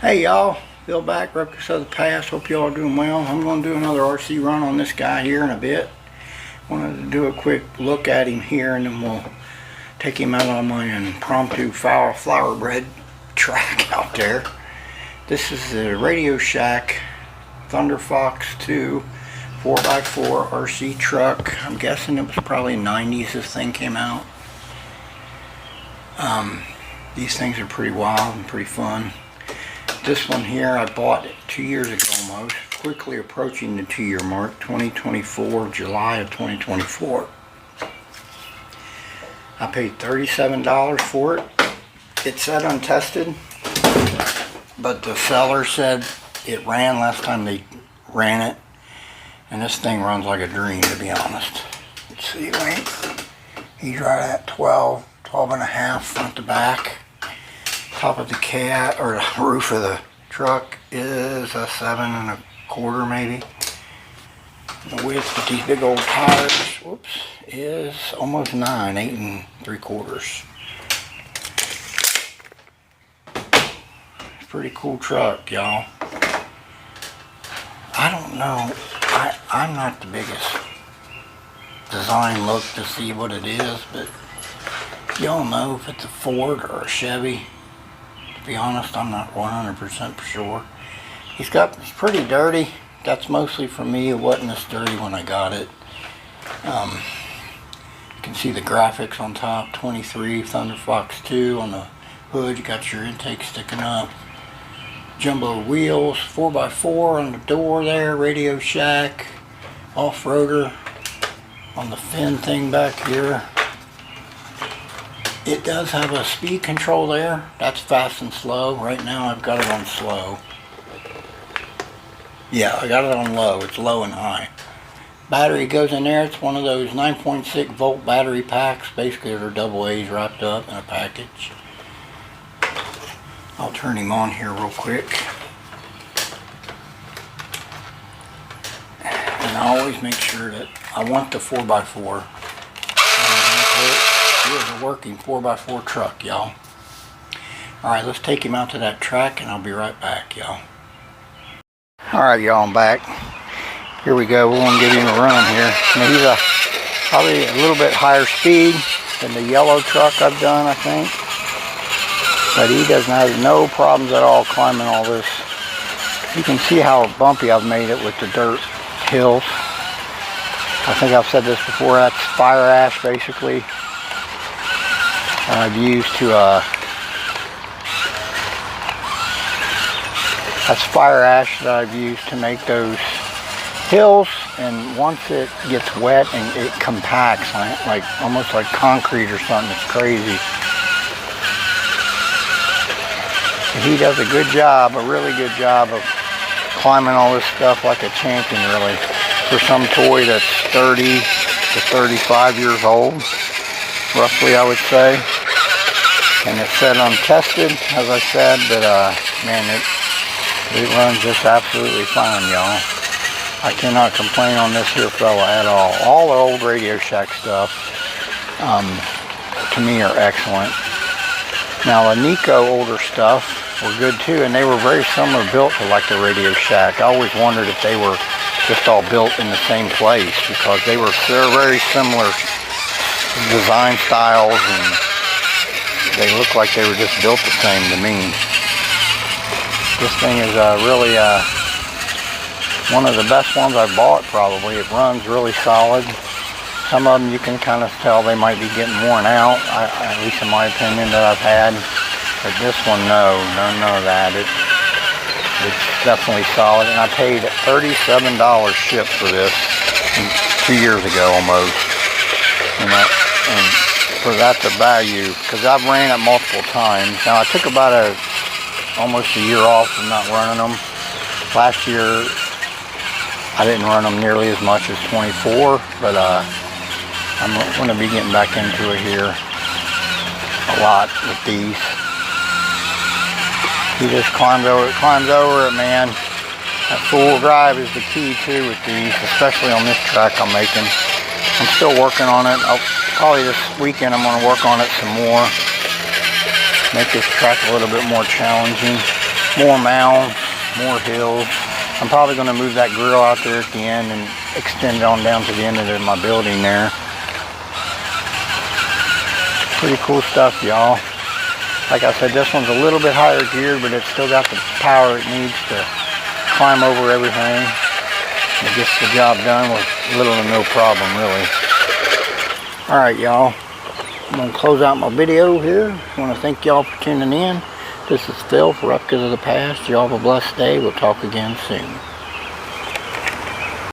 Hey y'all, Bill back, Replicas of the Past. Hope y'all are doing well. I'm going to do another RC run on this guy here in a bit. Wanted to do a quick look at him here and then we'll take him out on my impromptu flower bread track out there. This is the RadioShack Thunder Fox 2 4x4 RC truck. I'm guessing it was probably 90s this thing came out. These things are pretty wild and pretty fun. This one here I bought 2 years ago almost, quickly approaching the 2-year mark, 2024, July of 2024. I paid $37 for it. It said untested, but the seller said it ran last time they ran it, and this thing runs like a dream, to be honest. Let's see, length. He's right at 12 and a half front to back. Top of the cab, or the roof of the truck is a 7 1/4 maybe. The width with these big old tires, whoops, is almost 9, 8 3/4. Pretty cool truck, y'all. I don't know, I'm not the biggest design look to see what it is, but y'all know if it's a Ford or a Chevy. To be honest, I'm not 100% sure. It's pretty dirty. That's mostly for me. It wasn't as dirty when I got it. You can see the graphics on top. 23 Thunder Fox 2 on the hood. You got your intake sticking up. Jumbo wheels. 4x4 on the door there. RadioShack. Off-roader on the fin thing back here. It does have a speed control there. That's fast and slow. Right now I've got it on slow. Yeah, I got it on low. It's low and high. Battery goes in there. It's one of those 9.6 volt battery packs. Basically they're double A's wrapped up in a package. I'll turn him on here real quick. And I always make sure that I want the 4x4. It is a working 4x4 truck, y'all. Alright, let's take him out to that track and I'll be right back, y'all. Alright, y'all, I'm back. Here we go. We're going to give him a run here. Now, he's probably a little bit higher speed than the yellow truck I've done, I think. But he doesn't have no problems at all climbing all this. You can see how bumpy I've made it with the dirt hills. I think I've said this before. That's fire ash, basically. I've used to that's fire ash that I've used to make those hills, and once it gets wet and it compacts like almost like concrete or something. It's crazy. He does a good job, a really good job of climbing all this stuff like a champion, really, for some toy that's 30 to 35 years old, roughly, I would say. And it said untested, as I said, but man, it runs just absolutely fine, y'all. I cannot complain on this here fella at all. All the old RadioShack stuff, to me, are excellent. Now, the Nico older stuff were good too, and they were very similar built to like the RadioShack. I always wondered if they were just all built in the same place, because they're very similar design styles, and they look like they were just built the same to me. This thing is really one of the best ones I've bought, probably. It runs really solid. Some of them you can kind of tell they might be getting worn out, at least in my opinion, that I've had. But this one, no, none of that. It's definitely solid. And I paid $37 shipped for this 2 years ago almost. And for that's a value, because I've ran it multiple times. Now I took about almost a year off from not running them. Last year I didn't run them nearly as much as 24, but I'm going to be getting back into it here a lot with these. He just climbs over it, man. That four-wheel drive is the key too with these, especially on this track I'm making. I'm still working on it. Probably this weekend I'm going to work on it some more. Make this track a little bit more challenging. more mounds, more hills. I'm probably going to move that grill out there at the end and extend it on down to the end of my building there. Pretty cool stuff, y'all. Like I said, this one's a little bit higher geared, but it's still got the power it needs to climb over everything. It gets the job done with little to no problem, really. Alright, y'all. I'm going to close out my video here. I want to thank y'all for tuning in. This is Phil for Upkids of the Past. Y'all have a blessed day. We'll talk again soon.